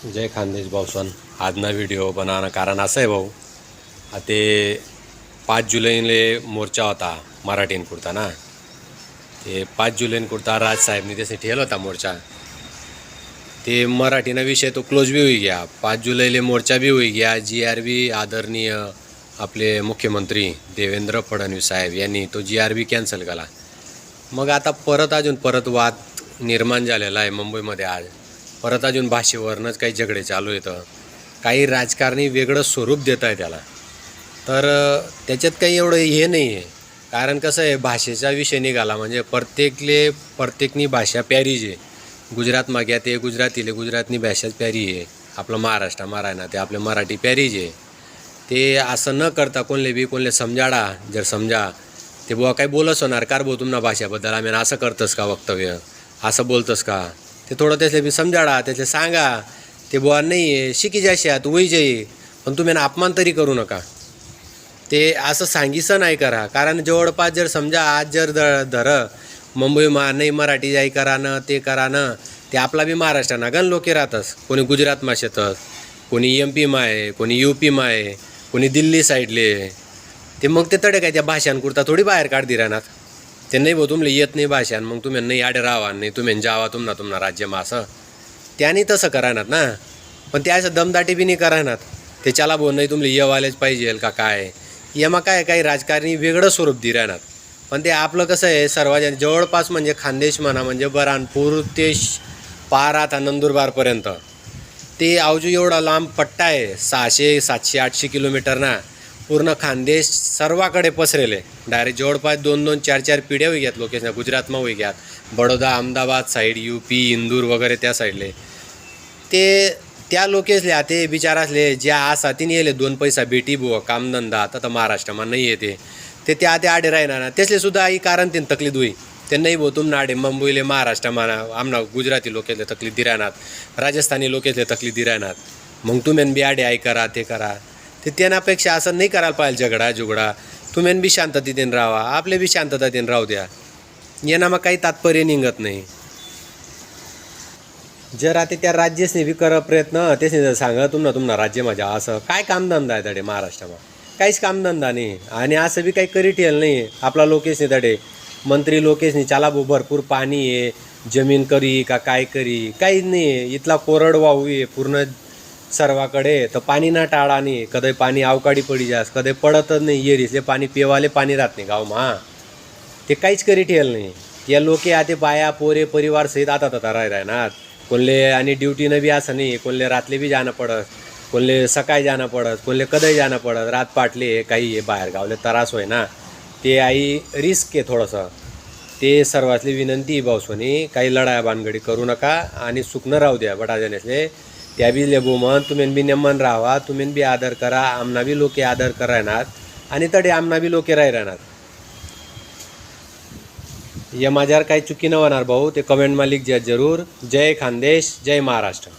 जय खानदेश भाऊसन. आजना video बनावणं कारण असं आहे भाऊ, ते 5 जुलैले मोर्चा होता मराठींकुरता ना. ते 5 जुलैंकुरता राजसाहेबने त्याचे ठेवला होता मोर्चा. ते मराठीना विषय तो क्लोज भी होई गया. 5 जुलैले मोर्चा भी होई गया. GRB आदरणीय आपले मुख्यमंत्री देवेंद्र फडणवीस साहेब यांनी तो GRB कॅन्सल केला. मग आता परत वाद निर्माण झालेला आहे मुंबईमध्ये. आज परत अजून भाषेवरनंच काही झगडे चालू येतं. काही राजकारणी वेगळं स्वरूप देत आहे त्याला. तर त्याच्यात काही एवढं हे नाही आहे. कारण कसं आहे, भाषेचा विषय निघाला म्हणजे प्रत्येकनी भाषा प्यारी जे. गुजरात माग्या ते गुजरातीले गुजरातनी भाषाच प्यारी आहे. आपलं महाराष्ट्र मारायना ते आपले मराठी प्यारी जे. ते असं न करता कोणले समजाडा. जर समजा ते बुवा काही बोलच होणार कार भाऊ तुम्हाला भाषेबद्दल आम्ही असं करतंस का वक्तव्य, असं बोलतंस का, ते थोडं त्याचे बी समजाडा, त्याचे सांगा. ते बुवा नाही आहे शिकी जाशी तू वही जाई, पण तुम्ही ना अपमान तरी करू नका. ते असं सांगीचं नाही करा. कारण जवळपास जर समजा आज जर धर मुंबई नाही मराठी जाई करानं ते करानं, ते आपला बी महाराष्ट्राना गण लोके राहतस. कोणी गुजरातमा शेतस, कोणी MP मा आहे, कोणी UP मा आहे, कोणी दिल्ली साईडले. ते मग ते तडे काय त्या भाषांकुरता थोडी बाहेर काढदी राहणार. ते नाही भाऊ तुमले येत नाही भाषान, मग तुम्ही नाही आडे राहा नाही तुम्ही जावा तुम्हाला राज्यमा असं त्याने तसं करायनात ना. पण ते असं दमदाटी बी नाही करायनात. ते चला भाऊ नाही तुमले येवालेच पाहिजे का काय, यामा काय काही राजकारणी वेगळं स्वरूप दि राहणार. पण ते आपलं कसं आहे, सर्वजण जवळपास म्हणजे खानदेश म्हणा म्हणजे बऱ्हाणपूर ते पार आता नंदुरबारपर्यंत ते अवजू एवढा लांब पट्टा आहे. 600, 700, 800 किलोमीटर ना. पूर्ण खानदेश सर्वाकडे पसरेले. डायरेक्ट जवळपास 2-2, 4-4 पिढ्या होई घ्यात लोकेशना. गुजरातमा होई घ्यात, बडोदा, अहमदाबाद साईड, UP, इंदूर वगैरे त्या साईडले. ते त्या लोकेसले ते बिचारासले ज्या आसा तिने येले 2 पैसा भेटी बुवा कामधंदा आता तर महाराष्ट्रामा नाही येते. ते त्या आडे राहणार ना. त्यासले सुद्धा आई कारण तीन तकलीफ होई. ते नाही भाऊ तुम आडे मुंबईले महाराष्ट्रामा आमना गुजराती लोकेसले तकलीफ दि राहणार, राजस्थानी लोकेसले तकलीफ दि राहणार. मग तुम्ही बी आडे आई करा ते करा. ते त्यांनापेक्षा असं नाही करायला पाहिजे झगडा. तुम्ही बी शांततेने राहा, आपले बी शांततेने राहू द्या. यांना मग काही तात्पर्य निघत नाही. जर आता त्या राज्यासने बी करा प्रयत्न, त्याने जर सांगा तुम्हाला राज्य माझ्या असं काय कामधंदा आहे तडे महाराष्ट्रामा, काहीच कामधंदा नाही. आणि असं बी काही करी ठेल नाही आपला लोकेशने तडे. मंत्री लोकेशने चाला भाऊ भरपूर पाणी आहे, जमीन करी का काय करी, काहीच नाही आहे. इथला कोरडवाहू आहे पूर्ण सर्वाकडे. तर पाणी ना टाळा नाही. कधी पाणी अवकाळी पडी जास, कधी पडतच नाही. येरीसले पाणी पेवाले पाणी राहत नाही गावमा. ते काहीच करी ठेल नाही. या लोके आता बाया पोरे परिवार सहित आता राहणार. कोणले आणि ड्युटीनं बी असं नाही. कोणले रातले बी जाणं पडत, कोणले सकाळी जाणं पडत, कोणले कधी जाणं पडत. रात पाटले काही आहे बाहेर गावले त्रास होय ना. ते आई रिस्क आहे थोडंसं. ते सर्वातली विनंती भाऊसोनी काही लढाया भानगडी करू नका आणि सुकणं राहू द्या बटाजनेसले. त्या बी लेबू मन तुम्ही बी नेमन राहा, तुम्ही बी आदर करा. आमना बी लोके आदर करायनात आणि तडे आमना बी लोके राहणार. या माझ्यावर काही चुकी न होणार भाऊ. ते कमेंटमा लिख द्या जरूर. जय खानदेश, जय महाराष्ट्र.